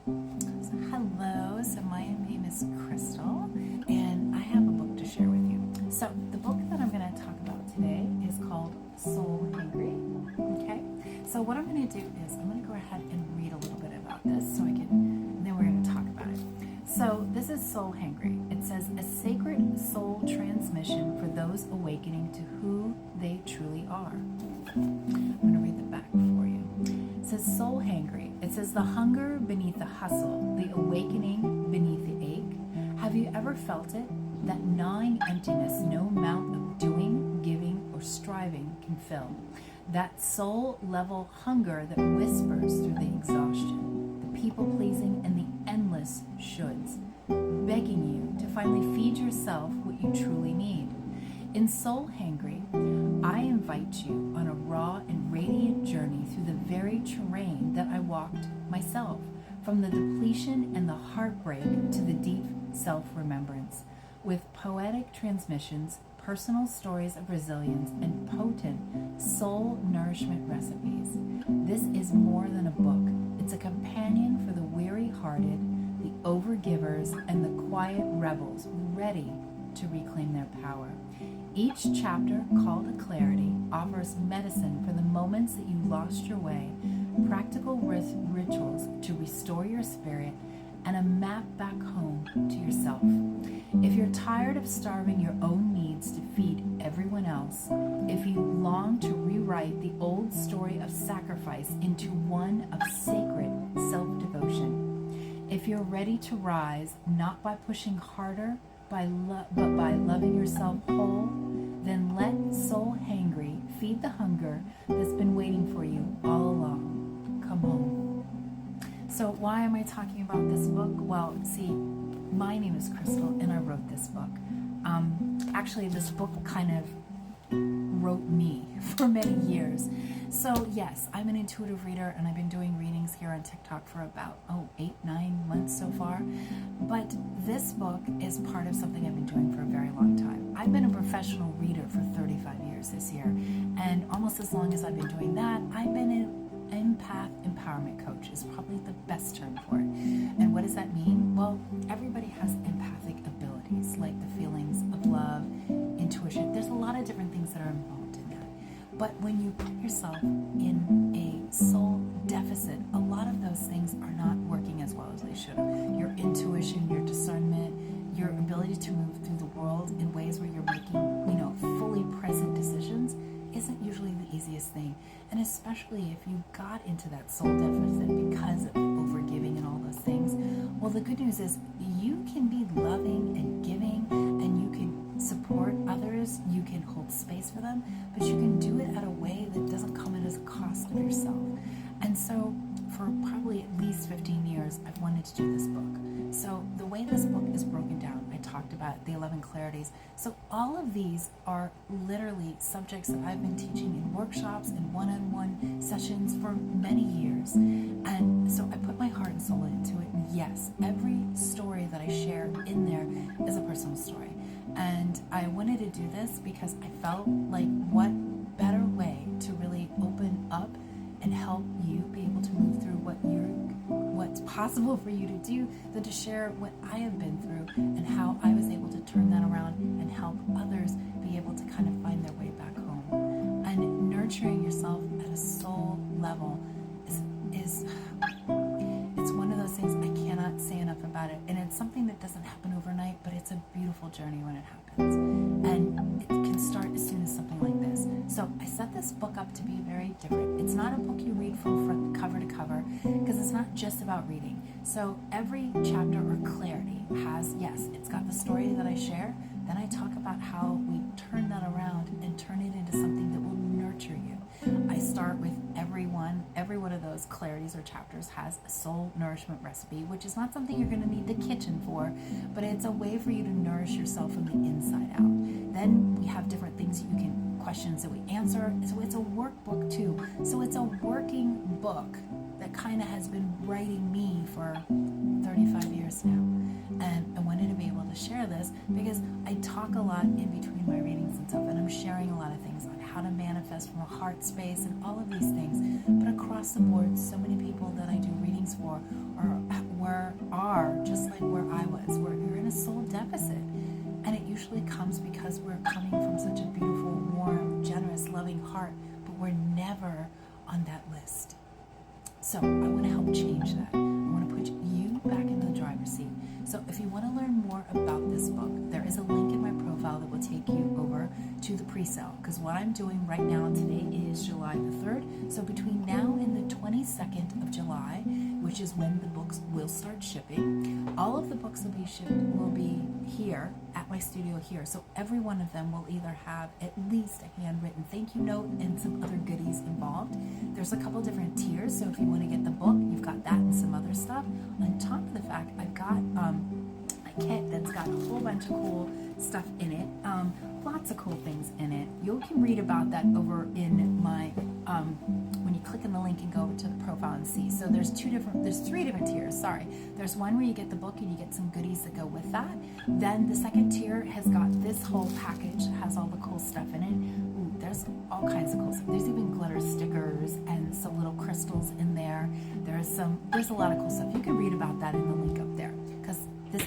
Hello, so my name is Crystal, and I have a book to share with you. So the book that I'm going to talk about today is called Soul Hangry. Okay, so what I'm going to do is I'm going to go ahead and read a little bit about this, and then we're going to talk about it. So this is Soul Hangry. It says a sacred soul transmission for those awakening to who they truly are. I'm going to read the back for you. It says Soul Hangry. It says the hunger beneath the hustle, the awakening beneath the ache. Have you ever felt it? That gnawing emptiness no amount of doing, giving, or striving can fill. That soul level hunger that whispers through the exhaustion, the people pleasing, and the endless shoulds, begging you to finally feed yourself what you truly need. In Soul Hangry, I invite you on a raw and radiant journey through the very terrain that I walked myself, from the depletion and the heartbreak to the deep self-remembrance, with poetic transmissions, personal stories of resilience, and potent soul nourishment recipes. This is more than a book. It's a companion for the weary-hearted, the overgivers, and the quiet rebels ready to reclaim their power. Each chapter, called A Clarity, offers medicine for the moments that you lost your way, practical rituals to restore your spirit, and a map back home to yourself. If you're tired of starving your own needs to feed everyone else, if you long to rewrite the old story of sacrifice into one of sacred self-devotion, if you're ready to rise, not by pushing harder, but by loving yourself whole, then let Soul Hangry feed the hunger that's been waiting for you all along. Come home. So why am I talking about this book? Well, see, my name is Crystal, and I wrote this book. Actually, this book kind of wrote me for many years. So yes, I'm an intuitive reader, and I've been doing readings here on TikTok for about 8-9 months so far. But this book is part of something I've been doing for a very long time. I've been a professional reader for 35 years this year, and almost as long as I've been doing that, I've been an empath empowerment coach is probably the best term for it. And what does that mean? Well, everybody has empathic abilities, like the feelings of love, intuition. There's a lot of different things that are involved in that. But when you put yourself in a soul deficit, a lot of those things are not working as well as they should. Your intuition, your discernment, your ability to move through the world in ways where you're making, fully present decisions isn't usually the easiest thing. And especially if you got into that soul deficit because of overgiving and all those things. Well, the good news is you can be loving and giving, and you can support others, you can hold space for them, but you can do it at a way that doesn't come at a cost of yourself. And so for probably at least 15 years, I've wanted to do this book. So the way this book is broken down, I talked about the 11 clarities. So all of these are literally subjects that I've been teaching in workshops and one-on-one sessions for many years. And so I put my heart and soul into it. And yes, every story that I share in there is a personal story. And I wanted to do this because I felt like what better way to really open up and help you be able to move through what's possible for you to do than to share what I have been through and how I was able to turn that around and help others be able to kind of find their way back home. And nurturing yourself at a soul level is it's one of those things I cannot say enough about it. And it's something that doesn't happen overnight, but it's a beautiful journey when it happens. And it can start as soon as something like this. So I set this book up to be very different. It's not a book you read from front cover to cover, because it's not just about reading. So every chapter or clarity has, yes, it's got the story that I share. Then I talk about how we turn that around and turn it into something that will nurture you. I start with every one of those clarities or chapters has a soul nourishment recipe, which is not something you're going to need the kitchen for, but it's a way for you to nourish yourself from the inside out. Then we have different things questions that we answer. So it's a workbook too. So it's a working book that kind of has been writing me for 35 years now. And I wanted to be able to share this because I talk a lot in between my readings and stuff, and I'm sharing a lot of things on how to manifest from a heart space and all of these things. But across the board, so many people that I do readings for are are just like where I was, where you're in a soul deficit. And it usually comes because we're coming from such a beautiful, warm, generous, loving heart, but we're never on that list. So I want to help change that. I want to put you back in the driver's seat. So if you want to learn more about this book, there is a link in my profile that will take you over to the pre-sale. Because what I'm doing right now, today is July the 3rd. So between now and the 22nd of July, which is when the books will start shipping, all of the books will be here at my studio here. So every one of them will either have at least a handwritten thank you note and some other goodies involved. There's a couple different tiers, so if you want to get the book, you've got that and some other stuff. On top of the fact, I've got a kit that's got a whole bunch of cool stuff in it, lots of cool things in it. You can read about that over in my when you click on the link and go over to the profile and see. So there's three different tiers. Sorry, there's one where you get the book and you get some goodies that go with that. Then the second tier has got this whole package, has all the cool stuff in it. Ooh, there's all kinds of cool stuff. There's even glitter stickers and some little crystals in there. There's a lot of cool stuff. You can read about that in the link up there, because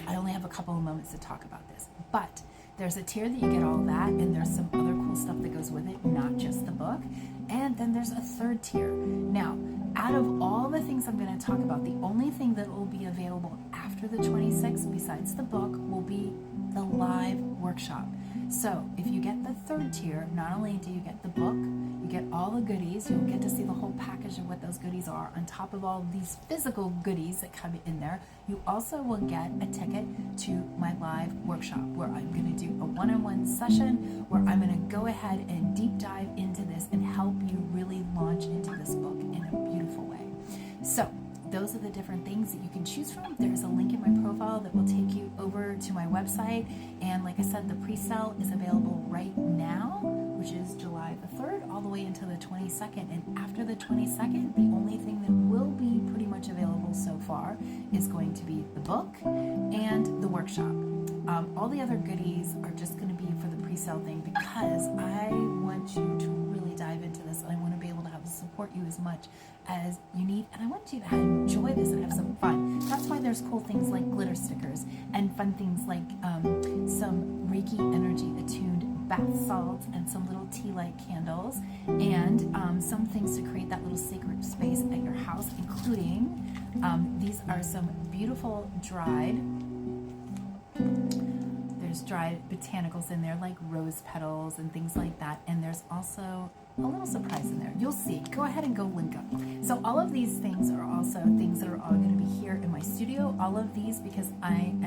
I only have a couple of moments to talk about this. But there's a tier that you get all that, and there's some other cool stuff that goes with it, not just the book. And then there's a third tier. Now, out of all the things I'm going to talk about, the only thing that will be available after the 26th, besides the book, will be the live workshop. So if you get the third tier, not only do you get the book, you get all the goodies, you'll get to see the whole package of what those goodies are, on top of all these physical goodies that come in there. You also will get a ticket to my live workshop, where I'm going to do a one-on-one session where I'm going to go ahead and deep dive into this and help you really launch into this book in a beautiful way. So those are the different things that you can choose from. There's a link in my profile that will take you over to my website. And like I said, the pre-sale is available right now, which is July the 3rd, all the way until the 22nd. And after the 22nd, the only thing that will be pretty much available so far is going to be the book and the workshop. All the other goodies are just going to be for the pre-sale thing, because I want you to really dive into this, and I want to be able to support you as much as you need, and I want you to enjoy this and have some fun. That's why there's cool things like glitter stickers and fun things like some Reiki energy attuned bath salts and some little tea light candles, and some things to create that little sacred space at your house, including these are some beautiful there's dried botanicals in there, like rose petals and things like that. And there's also a little surprise in there. You'll see. Go ahead and go link up. So all of these things are also things that are all going to be here in my studio. All of these, because I'm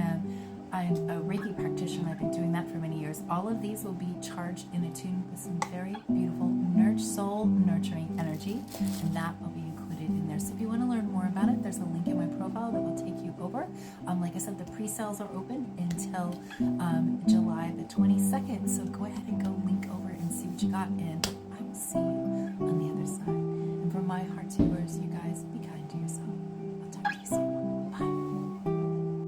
a Reiki practitioner. I've been doing that for many years. All of these will be charged and attuned with some very beautiful soul nurturing energy, and that will be included in there. So if you want to learn more about it, there's a link in my profile that will take you over. Like I said, the pre-sales are open until July the 22nd. So go ahead and go link over and see what you got, and I will see you on the other side. And from my heart to yours, you guys, be kind to yourself.